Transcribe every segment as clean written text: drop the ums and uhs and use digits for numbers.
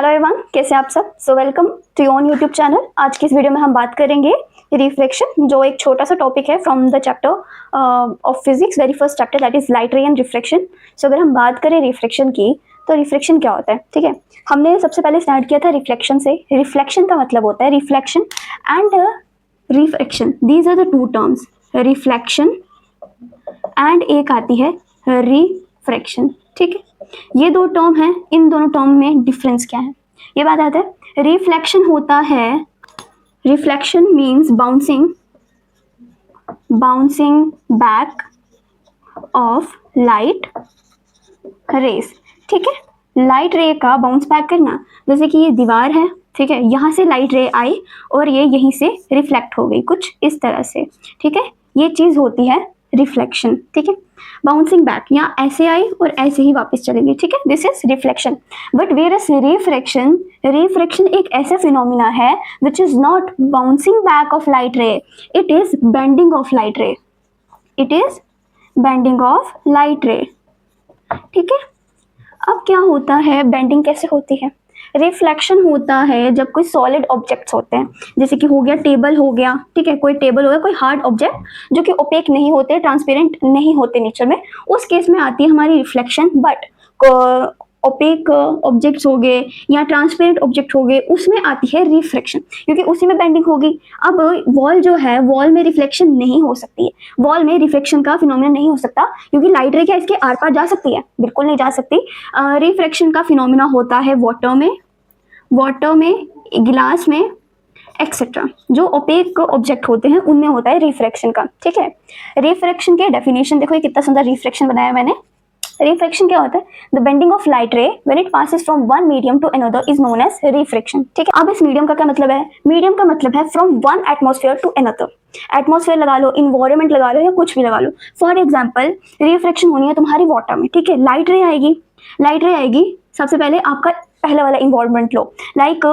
Hello everyone, कैसे आप सब। So welcome to your YouTube channel. आज की इस वीडियो में हम बात करेंगे रिफ्लेक्शन, जो एक छोटा सा टॉपिक है from the chapter of physics, very first chapter, that is light ray and reflection. So अगर हम बात करें रिफ्लेक्शन की, तो रिफ्लेक्शन क्या होता है, ठीक है। हमने सबसे पहले स्टार्ट किया था रिफ्लेक्शन से। रिफ्लेक्शन का मतलब होता है reflection and refraction, these are the two terms, reflection and एक आती है रिफ्रैक्शन, ठीक है। ये दो टर्म हैं, इन दोनों टर्म में डिफरेंस क्या है ये बात आता है। रिफ्लेक्शन होता है, reflection means bouncing back of light rays, ठीक है। लाइट रे का बाउंस बैक करना, जैसे कि ये दीवार है, ठीक है, यहाँ से लाइट रे आई और ये यहीं से रिफ्लेक्ट हो गई कुछ इस तरह से, ठीक है। ये चीज़ होती है रिफ्लेक्शन, ठीक है। बाउंसिंग बैक, यहाँ ऐसे आई और ऐसे ही वापस चलेगी, ठीक है, this is reflection. But where is refraction, refraction एक ऐसा फिनोमिना है which is not bouncing back of light ray, it is bending of light ray, it is bending of light ray, ठीक है। अब क्या होता है, बेंडिंग कैसे होती है। रिफ्लेक्शन होता है जब कोई सॉलिड ऑब्जेक्ट्स होते हैं, जैसे कि हो गया टेबल हो गया, ठीक है, कोई टेबल हो गया, कोई हार्ड ऑब्जेक्ट जो कि ओपेक नहीं होते, ट्रांसपेरेंट नहीं होते नेचर में, उस केस में आती है हमारी रिफ्लेक्शन। बट ओपेक ऑब्जेक्ट्स हो गए या ट्रांसपेरेंट ऑब्जेक्ट हो गए, उसमें आती है रिफ्रैक्शन, क्योंकि उसी में बेंडिंग होगी। अब वॉल जो है, वॉल में रिफ्लेक्शन नहीं हो सकती है, वॉल में रिफ्लेक्शन का फिनोमिना नहीं हो सकता, क्योंकि लाइट रे क्या इसके आर पार जा सकती है, बिल्कुल नहीं जा सकती। रिफ्रैक्शन का फिनोमिना होता है वाटर में, गिलास में, एक्सेट्रा, जो ओपेक ऑब्जेक्ट होते हैं उनमें होता है रिफ्रैक्शन का, ठीक है। रिफ्रैक्शन के डेफिनेशन देखो, ये कितना सुंदर रिफ्रैक्शन बनाया मैंने। रिफ्रैक्शन क्या होता है, the bending of light ray when it passes from one medium to another is known as refraction, ठीक है। अब इस मीडियम का क्या मतलब है, मीडियम का मतलब है from one atmosphere to another. Atmosphere लगा लो, इन्वायरमेंट लगा लो, या कुछ भी लगा लो। फॉर एग्जाम्पल रिफ्रैक्शन होनी है तुम्हारी वाटर में, ठीक है, लाइट रे आएगी। सबसे पहले आपका पहला वाला इन्वायरमेंट लो, लाइक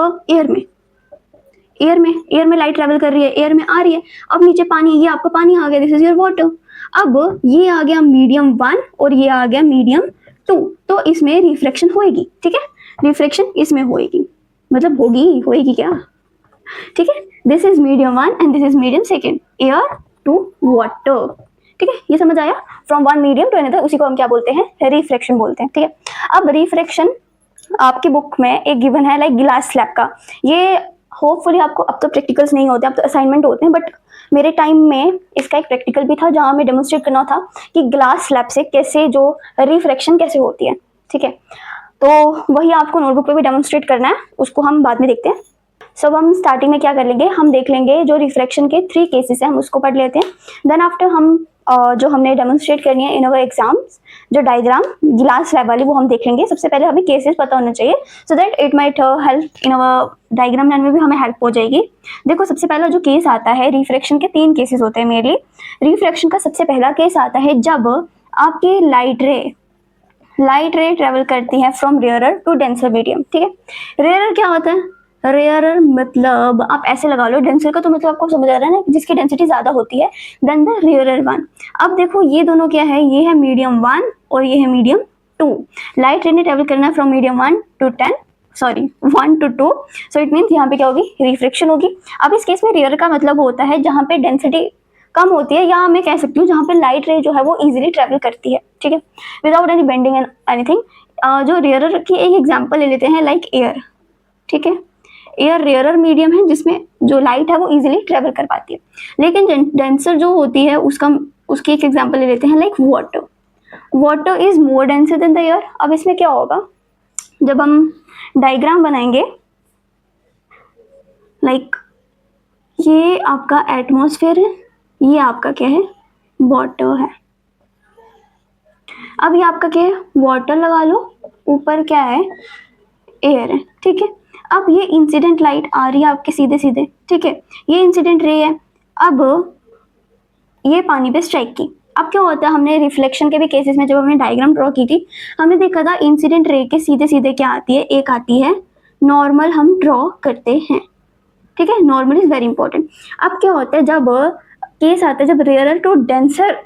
एयर में लाइट ट्रेवल कर रही है, एयर में आ रही है। अब नीचे पानी, ये आपका पानी आ गया, दिस इज योर वाटर। अब ये आ गया मीडियम 1 और ये आ गया मीडियम 2, तो इसमें रिफ्रैक्शन होएगी, ठीक है, रिफ्रैक्शन इसमें होएगी, मतलब होएगी क्या, ठीक है। This is medium 1 and this is medium 2, air to water, ठीक है, ये समझ आया। From one medium to another, उसी को हम क्या बोलते हैं, रिफ्रैक्शन बोलते हैं, ठीक है। अब रिफ्रैक्शन आपकी बुक में एक गिवन है, लाइक गिलास स्लैब का। ये होपफुली आपको, अब तो प्रैक्टिकल्स नहीं होते, अब तो असाइनमेंट होते हैं, बट मेरे टाइम में इसका एक प्रैक्टिकल भी था, जहाँ हमें डेमोन्स्ट्रेट करना था कि ग्लास स्लैब से कैसे जो रिफ्रैक्शन कैसे होती है, ठीक है। तो वही आपको नोटबुक पे भी डेमोन्स्ट्रेट करना है, उसको हम बाद में देखते हैं। सब हम स्टार्टिंग में क्या कर लेंगे, हम देख लेंगे जो रिफ्रैक्शन के 3 केसेस हैं, हम उसको पढ़ लेते हैं। देन आफ्टर हम जो हमने डेमोन्स्ट्रेट करनी है इन अवर एग्जाम्स, जो डायग्राम गिलास स्लैब वाली, वो हम देख लेंगे। सबसे पहले हमें केसेस पता होना चाहिए, so that it might help in our diagram line में भी हमें हेल्प हो जाएगी। देखो, सबसे पहला जो केस आता है, रिफ्रैक्शन के 3 केसेस होते हैं मेनली। रिफ्रैक्शन का सबसे पहला केस आता है जब आपकी लाइट रे ट्रेवल करती है from rarer to denser medium, ठीक है। रेयरर क्या होता है, रेयरर मतलब आप ऐसे लगा लो, डेंसर का तो मतलब आपको समझ आ रहा है ना, जिसकी डेंसिटी ज्यादा होती है देन द रेयरर वन। अब देखो, ये दोनों क्या है, ये है मीडियम 1 और ये है मीडियम 2। लाइट रे ने ट्रेवल करना है from medium 1 to 2, so it means यहाँ पे क्या होगी, रिफ्रैक्शन होगी। अब इस केस में रेयर का मतलब होता है जहाँ पे डेंसिटी कम होती है, या मैं कह सकती हूँ जहाँ पे लाइट रे जो है वो इजीली ट्रेवल करती है, ठीक है, without any bending and anything. जो रेयरर की एक एग्जाम्पल ले लेते हैं, लाइक एयर, ठीक है। एयर रेयरर मीडियम है जिसमें जो लाइट है वो इजीली ट्रेवल कर पाती है, लेकिन डेंसर जो होती है उसकी एक एग्जांपल ले लेते हैं, like water is more denser then the air. अब इसमें क्या होगा, जब हम डायग्राम बनाएंगे, लाइक ये आपका एटमॉस्फेयर है, ये आपका क्या है, वाटर है। अब ये आपका क्या है, वाटर लगा लो, ऊपर क्या है, एयर है, ठीक है। अब ये इंसिडेंट लाइट आ रही है आपके सीधे, ठीक है, ये इंसिडेंट रे है। अब ये पानी पे स्ट्राइक की, अब क्या होता है, हमने रिफ्लेक्शन के भी केसेस में जब हमने डायग्राम ड्रॉ की थी, हमने देखा था इंसिडेंट रे के सीधे क्या आती है, एक आती है नॉर्मल, हम ड्रॉ करते हैं, ठीक है, नॉर्मल इज वेरी इंपॉर्टेंट। अब क्या होता है, जब केस आता है जब rarer to denser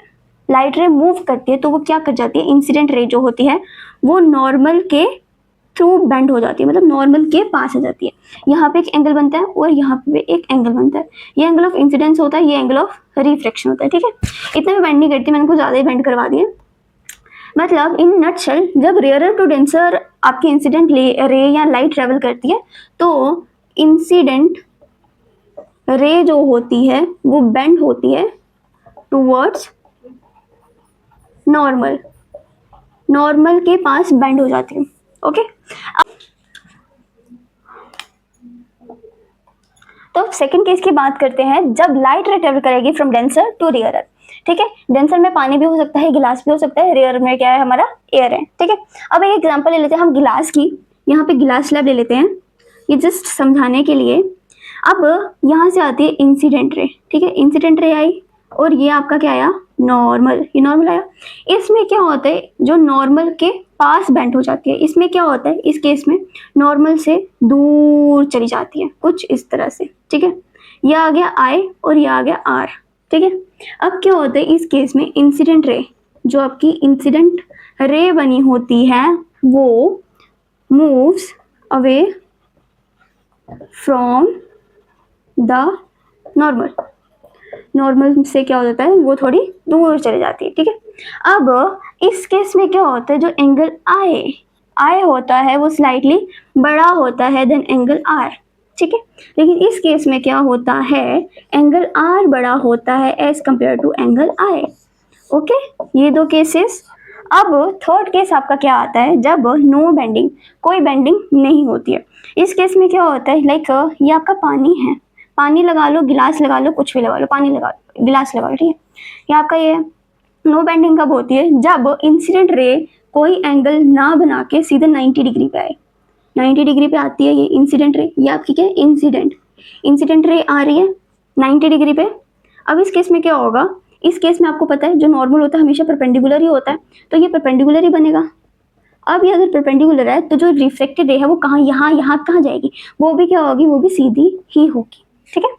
light ray move करती है, तो वो क्या कर जाती है, इंसिडेंट रे जो होती है वो नॉर्मल के थ्रू बेंड हो जाती है, मतलब नॉर्मल के पास आ जाती है। यहाँ पे एक एंगल बनता है और यहाँ पे एक एंगल बनता है। ये एंगल ऑफ इंसिडेंस होता है, ये एंगल ऑफ रिफ्लेक्शन होता है, ठीक है। इतना भी बेंड नहीं करती, मैंने कुछ ज़्यादा ही बेंड करवा दिए। मतलब इन नटशेल जब रेयर टू डेंसर आपकी इंसिडेंट रे या लाइट ट्रेवल करती है तो इंसिडेंट रे जो होती है वो बेंड होती है टूवर्ड्स नॉर्मल, नॉर्मल के पास बेंड हो जाती है। ओके, तो सेकंड केस की बात करते हैं, जब लाइट रे ट्रेवल करेगी फ्रॉम डेंसर टू रेयर। ठीक है, डेंसर में पानी भी हो सकता है, गिलास भी हो सकता है, रेयर में क्या है हमारा एयर है। ठीक है, अब एक एग्जांपल ले लेते हैं हम गिलास की। यहाँ पे गिलास स्लैब ले लेते हैं, ये जस्ट समझाने के लिए। अब यहाँ से आती है इंसिडेंट रे। ठीक है, इंसिडेंट रे आई और ये आपका क्या आया, नॉर्मल, ये नॉर्मल आया। इसमें क्या होता है, जो नॉर्मल के पास बेंड हो जाती है, इसमें क्या होता है, इस केस में नॉर्मल से दूर चली जाती है, कुछ इस तरह से। ठीक है, ये आ गया आई और ये आ गया आर। ठीक है, अब क्या होता है इस केस में, इंसिडेंट रे, जो आपकी इंसिडेंट रे बनी होती है वो moves away from the normal, normal से क्या हो जाता है, वो थोड़ी दूर चली जाती है। ठीक है, अब इस केस में क्या होता है, जो एंगल आई होता है वो स्लाइटली बड़ा होता है देन एंगल आर। ठीक है, लेकिन इस केस में क्या होता है, एंगल आर बड़ा होता है as compare to angle I. Okay, ये दो केसेस। अब थर्ड केस आपका क्या आता है, जब नो बेंडिंग, कोई बेंडिंग नहीं होती है। इस केस में क्या होता है, लाइक ये आपका पानी है, पानी लगा लो, गिलास लगा लो, कुछ भी लगा लो, पानी लगा लो, गिलास लगा लो। ठीक है, ये आपका ये नो बेंडिंग कब होती है, जब इंसिडेंट रे कोई एंगल ना बना के सीधे 90 डिग्री पे आए। 90 डिग्री पे आती है ये इंसिडेंट रे, ये आपकी क्या है, इंसिडेंट रे आ रही है 90 डिग्री पे। अब इस केस में क्या होगा, इस केस में आपको पता है जो नॉर्मल होता है हमेशा परपेंडिकुलर ही होता है, तो ये परपेंडिकुलर ही बनेगा। अब ये अगर परपेंडिकुलर है तो जो रिफ्लेक्टेड रे है वो कहाँ, यहाँ कहाँ जाएगी, वो भी क्या होगी, वो भी सीधी ही होगी। ठीक है,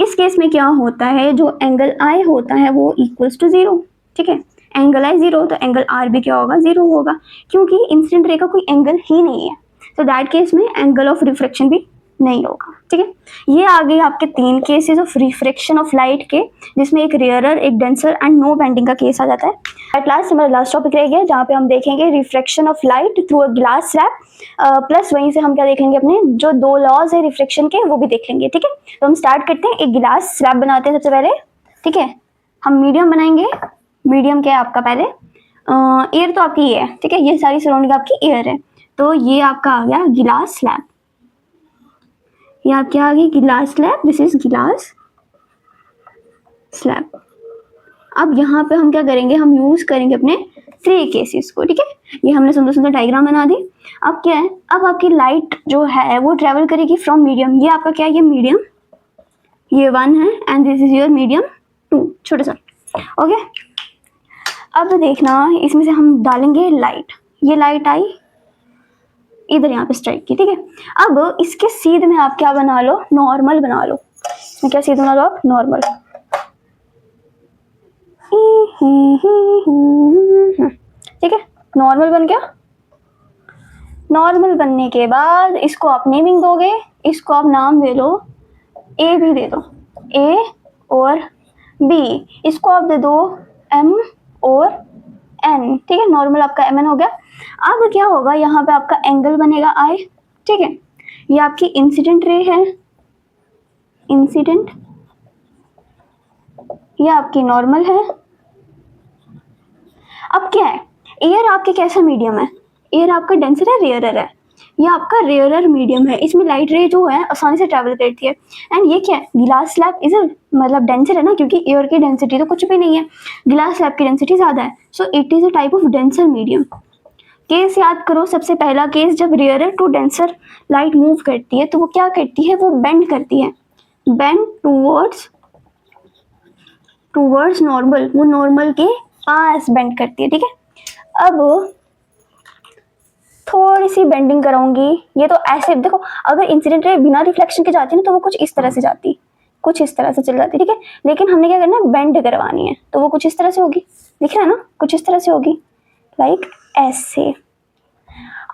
इस केस में क्या होता है, जो एंगल आई होता है वो इक्वल्स टू 0। ठीक है, एंगल आई 0 तो एंगल आर भी क्या होगा, 0 होगा, क्योंकि इंसिडेंट रे का कोई एंगल ही नहीं है, तो दैट केस में एंगल ऑफ रिफ्लेक्शन भी नहीं होगा। ठीक है, ये आ गए आपके 3 cases of refraction of light के, जिसमें एक रेयरर, एक डेंसर एंड नो बेंडिंग का केस आ जाता है। एट लास्ट हमारा लास्ट टॉपिक रह गया, जहाँ पे हम देखेंगे refraction of light through a glass slab, plus वहीं से हम क्या देखेंगे, अपने जो 2 लॉज है रिफ्लेक्शन के वो भी देख लेंगे। ठीक है, तो हम स्टार्ट करते हैं, एक गिलास स्लैब बनाते हैं सबसे पहले। ठीक है, हम मीडियम बनाएंगे। मीडियम क्या है आपका, पहले एयर तो आपकी ये है। ठीक है, ये सारी सराउंडिंग आपकी एयर है, तो ये आपका आ गया गिलास स्लैब। ये आपकी आ गई गिलास स्लैब, दिस इज गिलास स्लैब। अब यहाँ पे हम क्या करेंगे, हम यूज करेंगे अपने 3 केसेस को। ठीक है, ये हमने सुंदर सुंदर डायग्राम बना दी। अब क्या है, अब आपकी लाइट जो है वो ट्रेवल करेगी फ्रॉम मीडियम, ये आपका क्या है, ये मीडियम, ये 1 है and this is your medium 2, छोटा सा। ओके, अब देखना इसमें से हम डालेंगे लाइट, ये लाइट आई इधर यहाँ पे स्ट्राइक की। ठीक है, अब इसके सीध में आप क्या बना लो, नॉर्मल बना लो। इसमें क्या सीध बना लो आप, नॉर्मल। ठीक है, नॉर्मल बन गया। नॉर्मल बनने के बाद इसको आप नेमिंग दोगे, इसको आप नाम दे दो, ए भी दे दो, ए और बी, इसको आप दे दो एम और एन। ठीक है, नॉर्मल आपका एम एन हो गया। अब क्या होगा, यहाँ पे आपका एंगल बनेगा आई। ठीक है, ये आपकी इंसिडेंट रे है, इंसिडेंट, ये आपकी नॉर्मल है। अब क्या है, एयर आपके कैसा मीडियम है, एयर आपका डेंसर है, रेयरर है, ये आपका रेयरर मीडियम है, इसमें लाइट रे जो है आसानी से ट्रैवल करती है। एंड ये क्या है, गिलास स्लैब इज मतलब डेंसर है ना, क्योंकि एयर की डेंसिटी तो कुछ भी नहीं है, गिलास स्लैब की डेंसिटी ज़्यादा है, so it is a type of denser medium. Case याद करो, सबसे पहला केस, जब rarer to denser light move करती है तो वो क्या करती है, वो बेंड करती है, बेंड टूवर्ड्स नॉर्मल, वो नॉर्मल के पास बेंड करती है। ठीक है, अब थोड़ी सी बेंडिंग कराऊंगी, ये तो ऐसे देखो, अगर इंसिडेंट रे बिना रिफ्लेक्शन के जाती है ना तो वो कुछ इस तरह से जाती, कुछ इस तरह से चल जाती। ठीक है, लेकिन हमने क्या करना है, बेंड करवानी है, तो वो कुछ इस तरह से होगी, दिख रहा है ना, कुछ इस तरह से होगी, लाइक ऐसे।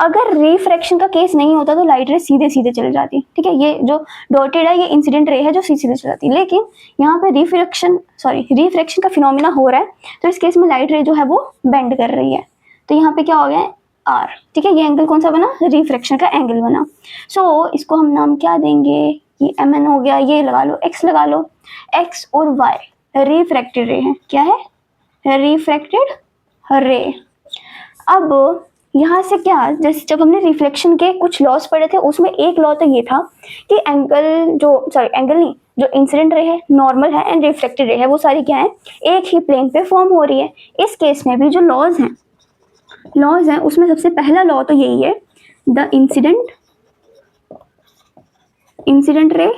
अगर रिफ्रैक्शन का केस नहीं होता तो लाइट रे सीधे सीधे चले जाती, ठीक है। ये जो डॉटेड है ये इंसिडेंट रे है जो सीधे सीधे चले जाती है, लेकिन यहाँ पे रिफ्रैक्शन का फिनोमिना हो रहा है, तो इस केस में लाइट रे जो है वो बेंड कर रही है। तो यहाँ पे क्या हो गया आर, ठीक है। ये एंगल कौन सा बना, रिफ्रैक्शन का एंगल बना। सो इसको हम नाम क्या देंगे, ये एम एन हो गया, ये लगा लो एक्स लगा लो। एक्स और वाई रिफ्रैक्टेड रे है, क्या है, रिफ्रैक्टेड रे। अब यहाँ से क्या, जैसे जब हमने रिफ्लेक्शन के कुछ लॉस पढ़े थे उसमें एक लॉ तो ये था कि एंगल नहीं, जो इंसिडेंट रे है, नॉर्मल है एंड रिफ्लेक्टेड रे है, वो सारी क्या है, एक ही प्लेन पे फॉर्म हो रही है। इस केस में भी जो लॉज हैं उसमें सबसे पहला लॉ तो यही है, the incident ray,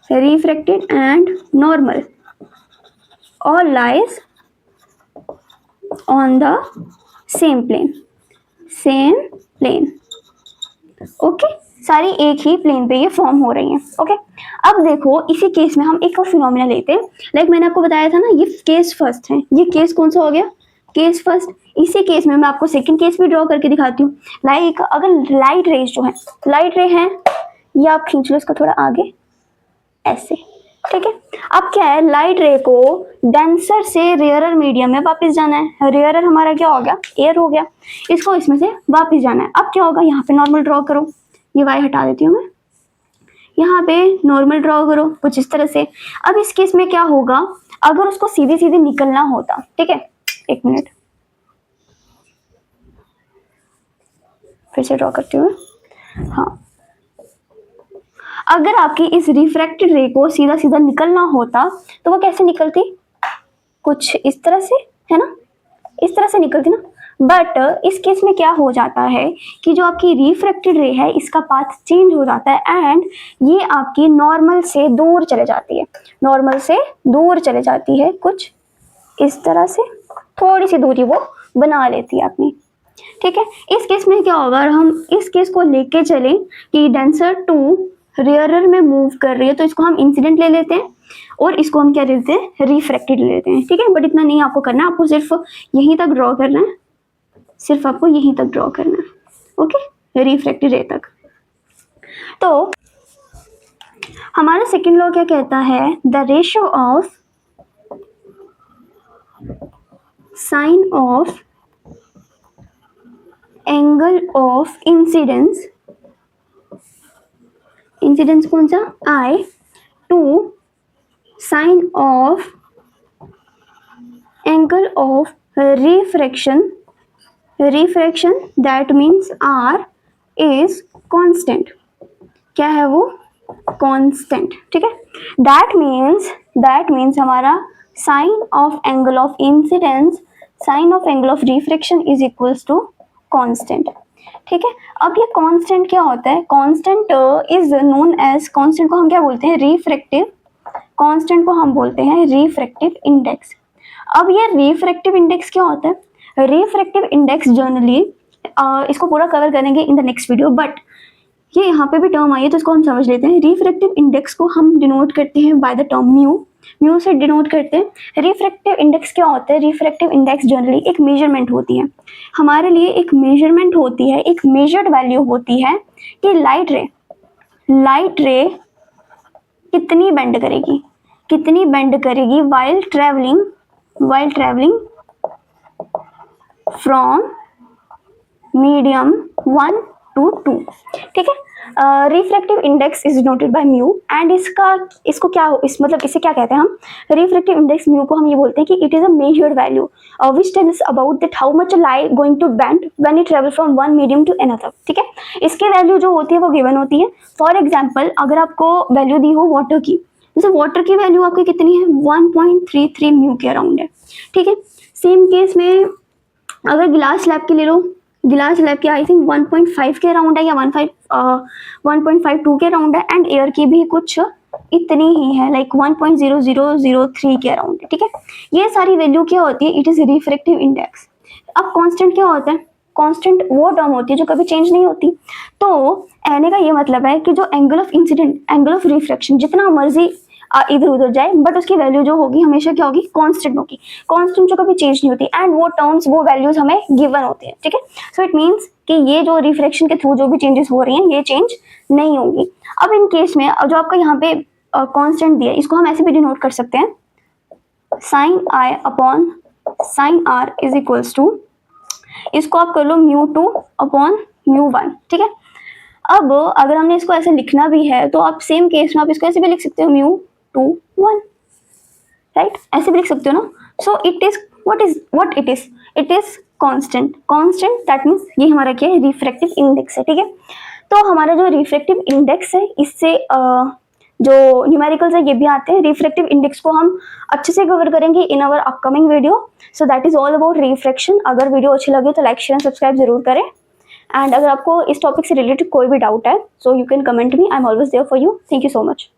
refracted and normal all lies on the same plane। Okay, सारी एक ही प्लेन पे ये फॉर्म हो रही हैं। ओके, अब देखो इसी केस में हम एक और फिनोमिना लेते हैं। लाइक मैंने आपको बताया था ना, ये केस फर्स्ट है, ये केस कौन सा हो गया, केस फर्स्ट। इसी केस में मैं आपको सेकंड केस भी ड्रॉ करके दिखाती हूँ। लाइक अगर लाइट रेज जो है, लाइट रे है, ये आप खींच लो इसको थोड़ा आगे ऐसे, ठीक है। अब क्या है, लाइट रे को डेंसर से रेयरर मीडियम में वापस जाना है। रेयरर हमारा क्या हो गया, एयर हो गया, इसको इसमें से वापस जाना है। अब क्या होगा, यहाँ पे नॉर्मल ड्रॉ करो, ये वाई हटा देती हूँ मैं, यहाँ पे नॉर्मल ड्रॉ करो कुछ इस तरह से। अब इस केस में क्या होगा, अगर उसको सीधे सीधे निकलना होता, ठीक है, एक मिनट फिर से ड्रॉ करती हूँ। हाँ, अगर आपकी इस रिफ्रैक्टेड रे को सीधा सीधा निकलना होता तो वो कैसे निकलती, कुछ इस तरह से, है ना, इस तरह से निकलती ना। बट इस केस में क्या हो जाता है कि जो आपकी रिफ्रैक्टेड रे है इसका पाथ चेंज हो जाता है एंड ये आपकी नॉर्मल से दूर चले जाती है, कुछ इस तरह से थोड़ी सी दूरी वो बना लेती है अपनी, ठीक है। इस केस में क्या होगा, अगर हम इस केस को लेके चलें कि डेंसर टू रेयरर में मूव कर रही है, तो इसको हम इंसिडेंट ले लेते हैं और इसको हम क्या ले लेते हैं, रिफ्रैक्टेड ले लेते हैं, ठीक है। बट इतना नहीं आपको करना, आपको सिर्फ यहीं तक ड्रॉ करना है, ओके, रिफ्रैक्टेड रे तक। तो हमारा सेकेंड लॉ क्या कहता है, the ratio of sine of angle of incidence कौन सा, I, to sine of angle of refraction that means R is constant. क्या है वो, कांस्टेंट, ठीक है। दैट मीन्स हमारा sine of angle of incidence, sine of angle of refraction is equals to constant, ठीक है। अब ये कांस्टेंट क्या होता है, constant is known as, constant को हम क्या बोलते हैं, रिफ्रैक्टिव इंडेक्स। अब ये रिफ्रैक्टिव इंडेक्स क्या होता है, रिफ्रैक्टिव इंडेक्स जनरली इसको पूरा कवर करेंगे in the next video, but ये यहाँ पे भी टर्म आई है तो इसको हम समझ लेते हैं। रिफ्रैक्टिव इंडेक्स को हम डिनोट करते हैं बाय द टर्म म्यू से डिनोट करते हैं। रिफ्रैक्टिव इंडेक्स क्या होता है, रिफ्रैक्टिव इंडेक्स जनरली एक मेजरमेंट होती है हमारे लिए, एक मेजरमेंट होती है, एक मेजर्ड वैल्यू होती है कि लाइट रे कितनी बेंड करेगी while travelling from medium 1 to 2, ठीक है। Refractive index is noted by mu and इसको क्या मतलब इसे क्या कहते हैं हम, रिफ्रैक्टिव इंडेक्स म्यू को हम ये बोलते हैं कि it is a measured value which tells about that how much light going to bend when it travel from one medium to another, ठीक है। इसकी वैल्यू जो होती है वो गिवन होती है। फॉर एग्जाम्पल अगर आपको वैल्यू दी हो वाटर की, जैसे वाटर की वैल्यू आपकी कितनी है, 1.33 म्यू के अराउंड है, ठीक है। सेम केस में अगर गिलास लैब की ले लो, गिलास लैब की आई थिंक 1.5 के अराउंड है या 1.52 के अराउंड है एंड एयर की भी कुछ इतनी ही है, लाइक 1.0003 के अराउंड है, ठीक है। ये सारी वैल्यू क्या होती है, इट इज रिफ्रैक्टिव इंडेक्स। अब कांस्टेंट क्या होता है, कांस्टेंट वो टर्म होती है जो कभी चेंज नहीं होती। तो कहने का ये मतलब है कि जो angle of incident, angle of refraction जितना मर्जी इधर उधर जाए, बट उसकी वैल्यू जो होगी हमेशा क्या होगी, कांस्टेंट होगी। कांस्टेंट जो कभी चेंज नहीं होती, एंड वो टर्म्स, वो वैल्यूज हमें गिवन होती है, ठीक है। सो इट मीन्स कि ये जो रिफ्लेक्शन के थ्रू जो भी चेंजेस हो रही हैं ये चेंज नहीं होंगी। अब इन केस में जो आपका यहाँ पे कांस्टेंट दिया है, इसको हम ऐसे भी डिनोट कर सकते हैं, sine I upon sine R is equals to, इसको आप कर लो μ2 अपॉन μ1, ठीक है। अब अगर हमने इसको ऐसे लिखना भी है तो आप सेम केस में आप इसको ऐसे भी लिख सकते हो μ2 1, राइट, ऐसे भी लिख सकते हो ना। So it is what it is constant. Constant that means ये हमारा क्या है, रिफ्रैक्टिव इंडेक्स है, ठीक है। तो हमारा जो रिफ्रैक्टिव इंडेक्स है, इससे जो न्यूमेरिकल्स है ये भी आते हैं। रिफ्रैक्टिव इंडेक्स को हम अच्छे से कवर करेंगे in our upcoming video. So that is all about refraction. अगर वीडियो अच्छी लगे तो लाइक शेयर सब्सक्राइब जरूर करें, एंड अगर आपको इस टॉपिक से रिलेटेड कोई भी डाउट है so you can comment me, I am always there for you. Thank you so much.